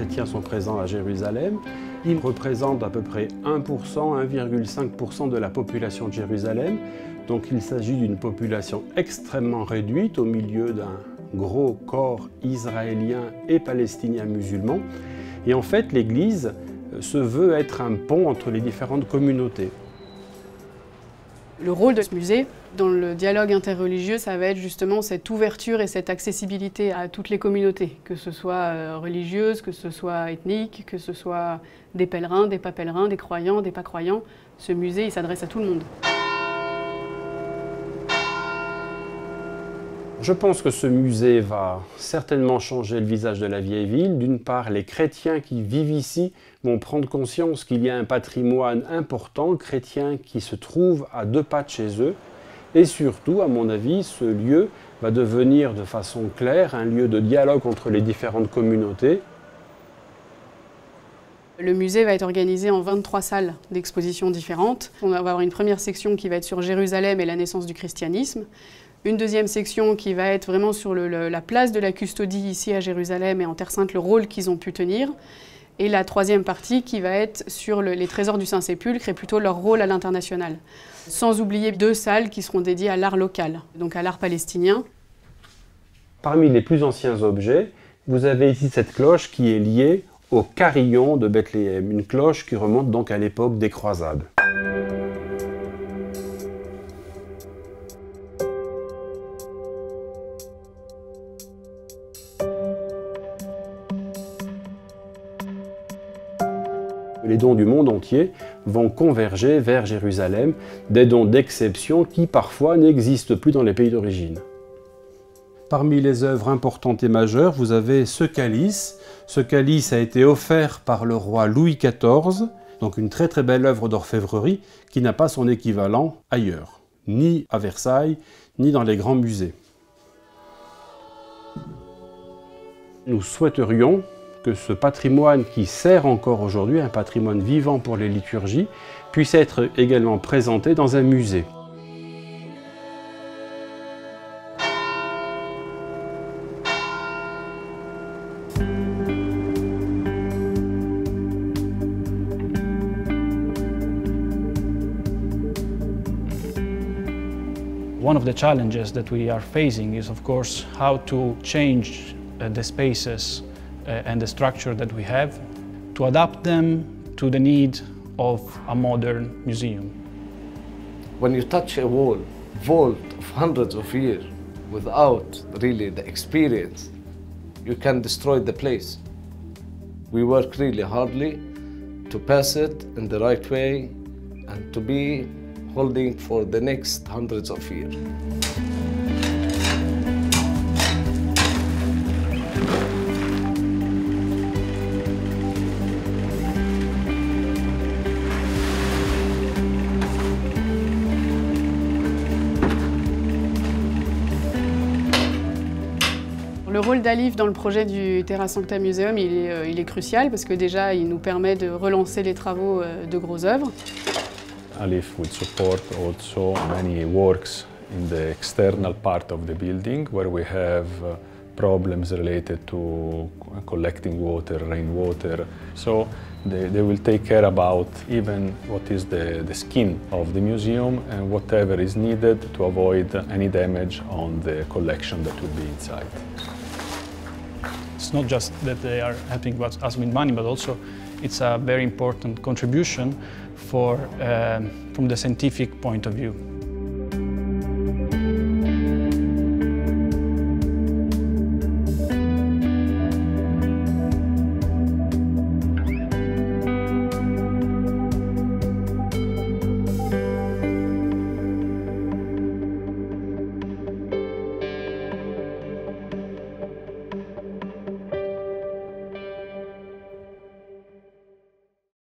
chrétiens sont présents à Jérusalem. Ils représentent à peu près 1%, 1,5% de la population de Jérusalem. Donc il s'agit d'une population extrêmement réduite au milieu d'un gros corps israélien et palestinien musulman. Et en fait, l'Église se veut être un pont entre les différentes communautés. Le rôle de ce musée, dans le dialogue interreligieux, ça va être justement cette ouverture et cette accessibilité à toutes les communautés, que ce soit religieuses, que ce soit ethniques, que ce soit des pèlerins, des pas pèlerins, des croyants, des pas croyants. Ce musée, il s'adresse à tout le monde. Je pense que ce musée va certainement changer le visage de la vieille ville. D'une part, les chrétiens qui vivent ici vont prendre conscience qu'il y a un patrimoine important chrétien qui se trouve à 2 pas de chez eux. Et surtout, à mon avis, ce lieu va devenir de façon claire un lieu de dialogue entre les différentes communautés. Le musée va être organisé en 23 salles d'exposition différentes. On va avoir une première section qui va être sur Jérusalem et la naissance du christianisme. Une deuxième section qui va être vraiment sur la place de la custodie ici à Jérusalem et en Terre Sainte, le rôle qu'ils ont pu tenir. Et la troisième partie qui va être sur les trésors du Saint-Sépulcre et plutôt leur rôle à l'international. Sans oublier 2 salles qui seront dédiées à l'art local, donc à l'art palestinien. Parmi les plus anciens objets, vous avez ici cette cloche qui est liée au carillon de Bethléem, une cloche qui remonte donc à l'époque des croisades. Les dons du monde entier vont converger vers Jérusalem, des dons d'exception qui parfois n'existent plus dans les pays d'origine. Parmi les œuvres importantes et majeures, vous avez ce calice. Ce calice a été offert par le roi Louis XIV, donc une très très belle œuvre d'orfèvrerie qui n'a pas son équivalent ailleurs, ni à Versailles, ni dans les grands musées. Nous souhaiterions que ce patrimoine qui sert encore aujourd'hui, un patrimoine vivant pour les liturgies, puisse être également présenté dans un musée. One of the challenges that we are facing is, of course, how to change the spaces and the structure that we have to adapt them to the need of a modern museum. When you touch a vault of hundreds of years without really the experience, you can destroy the place. We work really hardly to pass it in the right way and to be holding for the next hundreds of years. Le rôle d'Alif dans le projet du Terra Sancta Museum, il est crucial parce que déjà, il nous permet de relancer les travaux de grosses œuvres. Alif will support also many works in the external part of the building where we have problems related to collecting water, rainwater. So they will take care about even what is the skin of the museum and whatever is needed to avoid any damage on the collection that will be inside. It's not just that they are helping us with money, but also it's a very important contribution from the scientific point of view.